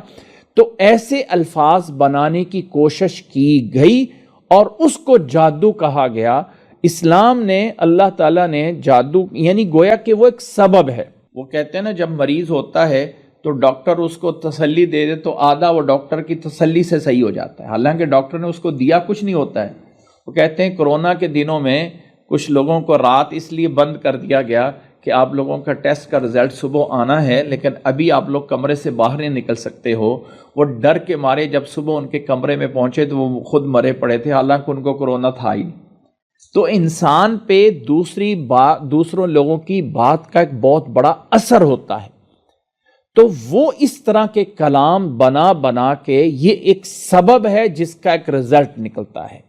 تو ایسے الفاظ بنانے کی کوشش کی گئی اور اس کو جادو کہا گیا۔ اسلام نے، اللہ تعالیٰ نے جادو یعنی گویا کہ وہ ایک سبب ہے۔ وہ کہتے ہیں نا جب مریض ہوتا ہے تو ڈاکٹر اس کو تسلی دے دے تو آدھا وہ ڈاکٹر کی تسلی سے صحیح ہو جاتا ہے، حالانکہ ڈاکٹر نے اس کو دیا کچھ نہیں ہوتا ہے۔ وہ کہتے ہیں کرونا کے دنوں میں کچھ لوگوں کو رات اس لیے بند کر دیا گیا کہ آپ لوگوں کا ٹیسٹ کا رزلٹ صبح آنا ہے، لیکن ابھی آپ لوگ کمرے سے باہر نہیں نکل سکتے ہو۔ وہ ڈر کے مارے جب صبح ان کے کمرے میں پہنچے تو وہ خود مرے پڑے تھے، حالانکہ ان کو کرونا تھا ہی۔ تو انسان پہ دوسروں لوگوں کی بات کا ایک بہت بڑا اثر ہوتا ہے، تو وہ اس طرح کے کلام بنا کے یہ ایک سبب ہے جس کا ایک رزلٹ نکلتا ہے۔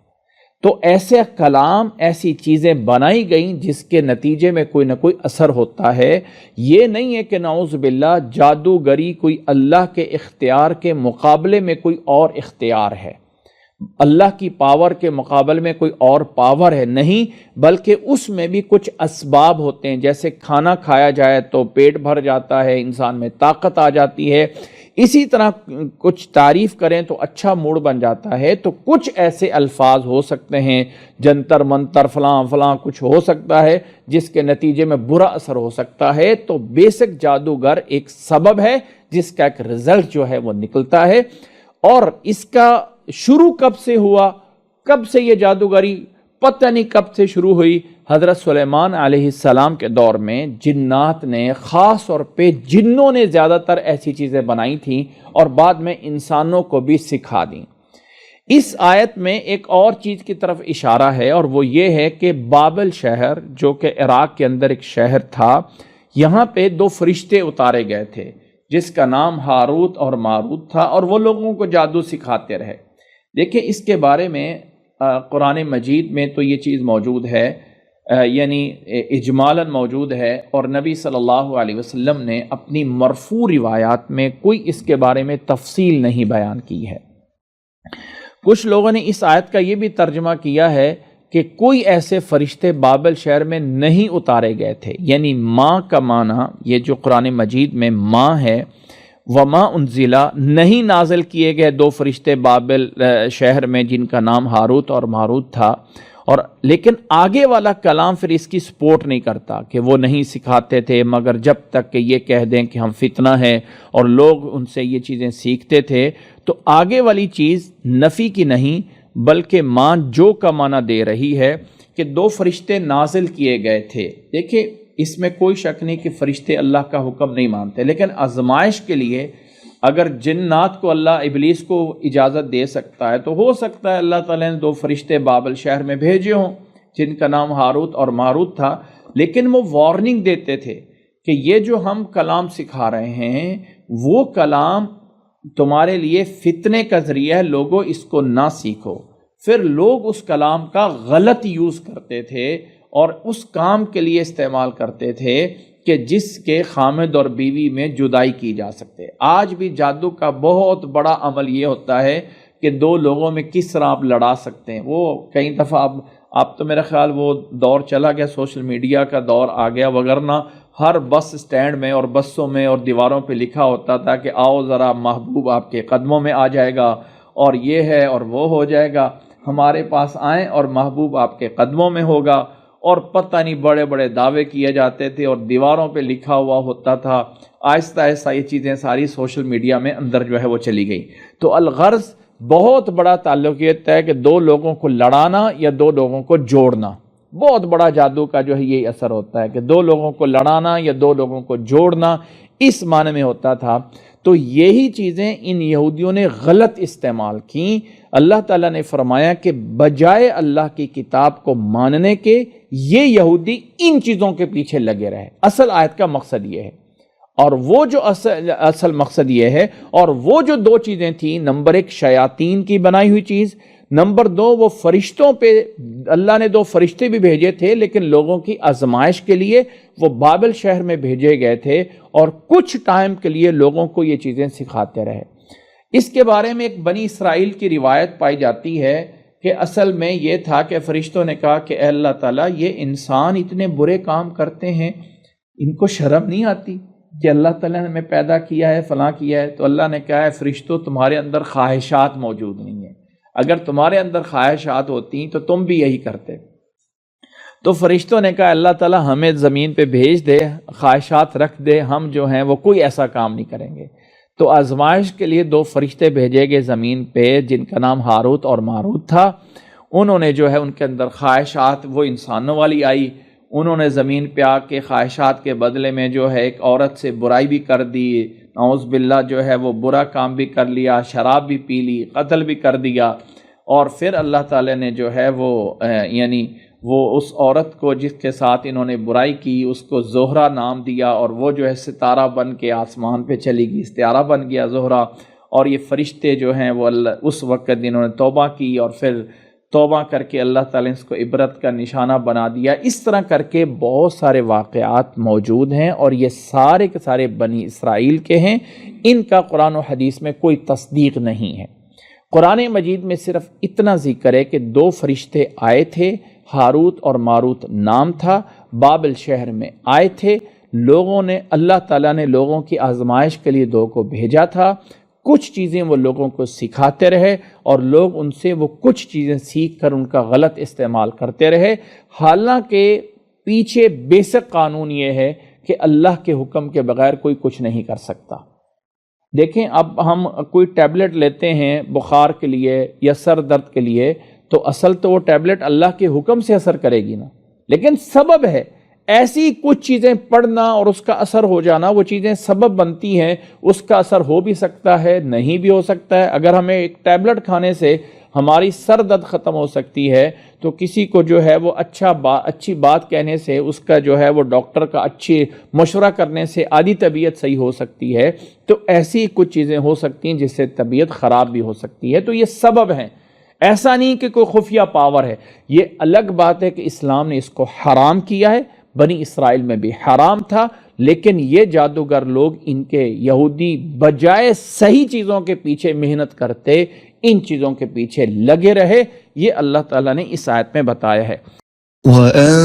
تو ایسے کلام، ایسی چیزیں بنائی گئیں جس کے نتیجے میں کوئی نہ کوئی اثر ہوتا ہے۔ یہ نہیں ہے کہ نعوذ باللہ جادوگری کوئی اللہ کے اختیار کے مقابلے میں کوئی اور اختیار ہے، اللہ کی پاور کے مقابلے میں کوئی اور پاور ہے، نہیں، بلکہ اس میں بھی کچھ اسباب ہوتے ہیں۔ جیسے کھانا کھایا جائے تو پیٹ بھر جاتا ہے، انسان میں طاقت آ جاتی ہے، اسی طرح کچھ تعریف کریں تو اچھا موڈ بن جاتا ہے۔ تو کچھ ایسے الفاظ ہو سکتے ہیں، جنتر منتر فلاں فلاں کچھ ہو سکتا ہے جس کے نتیجے میں برا اثر ہو سکتا ہے۔ تو بیسک جادوگر ایک سبب ہے جس کا ایک رزلٹ جو ہے وہ نکلتا ہے۔ اور اس کا شروع کب سے ہوا، کب سے یہ جادوگری پتہ نہیں کب سے شروع ہوئی۔ حضرت سلیمان علیہ السلام کے دور میں جنات نے، خاص طور پہ جنوں نے زیادہ تر ایسی چیزیں بنائی تھیں اور بعد میں انسانوں کو بھی سکھا دیں۔ اس آیت میں ایک اور چیز کی طرف اشارہ ہے، اور وہ یہ ہے کہ بابل شہر جو کہ عراق کے اندر ایک شہر تھا، یہاں پہ 2 فرشتے اتارے گئے تھے جس کا نام ہاروت اور ماروت تھا، اور وہ لوگوں کو جادو سکھاتے رہے۔ دیکھیں اس کے بارے میں قرآن مجید میں تو یہ چیز موجود ہے، یعنی اجمالاً موجود ہے، اور نبی صلی اللہ علیہ وسلم نے اپنی مرفوع روایات میں کوئی اس کے بارے میں تفصیل نہیں بیان کی ہے۔ کچھ لوگوں نے اس آیت کا یہ بھی ترجمہ کیا ہے کہ کوئی ایسے فرشتے بابل شہر میں نہیں اتارے گئے تھے، یعنی ماں کا معنی یہ جو قرآن مجید میں ماں ہے، وما انزلہ، نہیں نازل کیے گئے 2 فرشتے بابل شہر میں جن کا نام ہاروت اور ماروت تھا۔ اور لیکن آگے والا کلام پھر اس کی سپورٹ نہیں کرتا کہ وہ نہیں سکھاتے تھے مگر جب تک کہ یہ کہہ دیں کہ ہم فتنہ ہیں، اور لوگ ان سے یہ چیزیں سیکھتے تھے۔ تو آگے والی چیز نفی کی نہیں بلکہ ماں جو کا معنی دے رہی ہے کہ 2 فرشتے نازل کیے گئے تھے۔ دیکھیں اس میں کوئی شک نہیں کہ فرشتے اللہ کا حکم نہیں مانتے، لیکن آزمائش کے لیے اگر جنات کو اللہ ابلیس کو اجازت دے سکتا ہے تو ہو سکتا ہے اللہ تعالیٰ نے 2 فرشتے بابل شہر میں بھیجے ہوں جن کا نام ہاروت اور ماروت تھا، لیکن وہ وارننگ دیتے تھے کہ یہ جو ہم کلام سکھا رہے ہیں وہ کلام تمہارے لیے فتنے کا ذریعہ ہے، لوگوں اس کو نہ سیکھو۔ پھر لوگ اس کلام کا غلط یوز کرتے تھے اور اس کام کے لیے استعمال کرتے تھے کہ جس کے خامد اور بیوی میں جدائی کی جا سکتے۔ آج بھی جادو کا بہت بڑا عمل یہ ہوتا ہے کہ 2 لوگوں میں کس طرح آپ لڑا سکتے ہیں۔ وہ کئی دفعہ اب تو میرا خیال وہ دور چلا گیا، سوشل میڈیا کا دور آ گیا، وگرنہ ہر بس اسٹینڈ میں اور بسوں میں اور دیواروں پہ لکھا ہوتا تھا کہ آؤ ذرا محبوب آپ کے قدموں میں آ جائے گا، اور یہ ہے اور وہ ہو جائے گا، ہمارے پاس آئیں اور محبوب آپ کے قدموں میں ہوگا۔ اور پتہ نہیں بڑے بڑے دعوے کیے جاتے تھے اور دیواروں پہ لکھا ہوا ہوتا تھا۔ آہستہ آہستہ یہ چیزیں ساری سوشل میڈیا میں اندر جو ہے وہ چلی گئی۔ تو الغرض بہت بڑا تعلق یہ ہے کہ 2 لوگوں کو لڑانا یا 2 لوگوں کو جوڑنا، بہت بڑا جادو کا جو ہے یہی اثر ہوتا ہے کہ 2 لوگوں کو لڑانا یا 2 لوگوں کو جوڑنا، اس معنی میں ہوتا تھا۔ تو یہی چیزیں ان یہودیوں نے غلط استعمال کیں۔ اللہ تعالیٰ نے فرمایا کہ بجائے اللہ کی کتاب کو ماننے کے یہ یہودی ان چیزوں کے پیچھے لگے رہے۔ اصل آیت کا مقصد یہ ہے، اور وہ جو اصل مقصد یہ ہے، اور وہ جو 2 چیزیں تھیں، نمبر 1 شیاطین کی بنائی ہوئی چیز، نمبر 2 وہ فرشتوں پہ اللہ نے 2 فرشتے بھی بھیجے تھے، لیکن لوگوں کی آزمائش کے لیے وہ بابل شہر میں بھیجے گئے تھے اور کچھ ٹائم کے لیے لوگوں کو یہ چیزیں سکھاتے رہے۔ اس کے بارے میں ایک بنی اسرائیل کی روایت پائی جاتی ہے کہ اصل میں یہ تھا کہ فرشتوں نے کہا کہ اے اللہ تعالیٰ، یہ انسان اتنے برے کام کرتے ہیں، ان کو شرم نہیں آتی کہ اللہ تعالیٰ نے ہمیں پیدا کیا ہے، فلاں کیا ہے؟ تو اللہ نے کہا ہے فرشتوں، تمہارے اندر خواہشات موجود نہیں ہیں، اگر تمہارے اندر خواہشات ہوتی تو تم بھی یہی کرتے۔ تو فرشتوں نے کہا اللہ تعالیٰ ہمیں زمین پہ بھیج دے، خواہشات رکھ دے، ہم جو ہیں وہ کوئی ایسا کام نہیں کریں گے۔ تو آزمائش کے لیے 2 فرشتے بھیجے گئے زمین پہ، جن کا نام ہاروت اور ماروت تھا۔ انہوں نے جو ہے ان کے اندر خواہشات وہ انسانوں والی آئی، انہوں نے زمین پہ آ کے خواہشات کے بدلے میں جو ہے ایک عورت سے برائی بھی کر دی، نعوذ باللہ جو ہے وہ برا کام بھی کر لیا، شراب بھی پی لی، قتل بھی کر دیا۔ اور پھر اللہ تعالیٰ نے جو ہے وہ اس عورت کو جس کے ساتھ انہوں نے برائی کی، اس کو زہرہ نام دیا، اور وہ جو ہے ستارہ بن کے آسمان پہ چلی گئی، ستارہ بن گیا زہرہ۔ اور یہ فرشتے جو ہیں وہ اس وقت انہوں نے توبہ کی، اور پھر توبہ کر کے اللہ تعالیٰ نے اس کو عبرت کا نشانہ بنا دیا۔ اس طرح کر کے بہت سارے واقعات موجود ہیں، اور یہ سارے کے سارے بنی اسرائیل کے ہیں، ان کا قرآن و حدیث میں کوئی تصدیق نہیں ہے۔ قرآن مجید میں صرف اتنا ذکر ہے کہ 2 فرشتے آئے تھے، ہاروت اور ماروت نام تھا، بابل شہر میں آئے تھے، لوگوں نے اللہ تعالیٰ نے لوگوں کی آزمائش کے لیے 2 کو بھیجا تھا، کچھ چیزیں وہ لوگوں کو سکھاتے رہے، اور لوگ ان سے وہ کچھ چیزیں سیکھ کر ان کا غلط استعمال کرتے رہے۔ حالانکہ پیچھے بیسک قانون یہ ہے کہ اللہ کے حکم کے بغیر کوئی کچھ نہیں کر سکتا۔ دیکھیں، اب ہم کوئی ٹیبلٹ لیتے ہیں بخار کے لیے یا سر درد کے لیے، تو اصل تو وہ ٹیبلٹ اللہ کے حکم سے اثر کرے گی نا، لیکن سبب ہے۔ ایسی کچھ چیزیں پڑھنا اور اس کا اثر ہو جانا، وہ چیزیں سبب بنتی ہیں، اس کا اثر ہو بھی سکتا ہے، نہیں بھی ہو سکتا ہے۔ اگر ہمیں ایک ٹیبلٹ کھانے سے ہماری سر درد ختم ہو سکتی ہے، تو کسی کو جو ہے وہ اچھی بات کہنے سے، اس کا جو ہے وہ ڈاکٹر کا اچھی مشورہ کرنے سے آدھی طبیعت صحیح ہو سکتی ہے۔ تو ایسی کچھ چیزیں ہو سکتی ہیں جس سے طبیعت خراب بھی ہو سکتی ہے۔ تو یہ سبب ہیں، ایسا نہیں کہ کوئی خفیہ پاور ہے۔ یہ الگ بات ہے کہ اسلام نے اس کو حرام کیا ہے، بنی اسرائیل میں بھی حرام تھا، لیکن یہ جادوگر لوگ، ان کے یہودی بجائے صحیح چیزوں کے پیچھے محنت کرتے، ان چیزوں کے پیچھے لگے رہے۔ یہ اللہ تعالیٰ نے اس آیت میں بتایا ہے۔ وَأَنزَلْنَا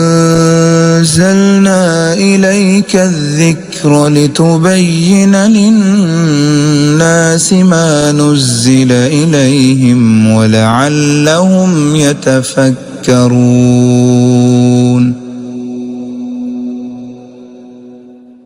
إِلَيْكَ الذِّكْرَ لِتُبَيِّنَ لِلنَّاسِ مَا نُزِّلَ إِلَيْهِمْ وَلَعَلَّهُمْ يَتَفَكَّرُونَ۔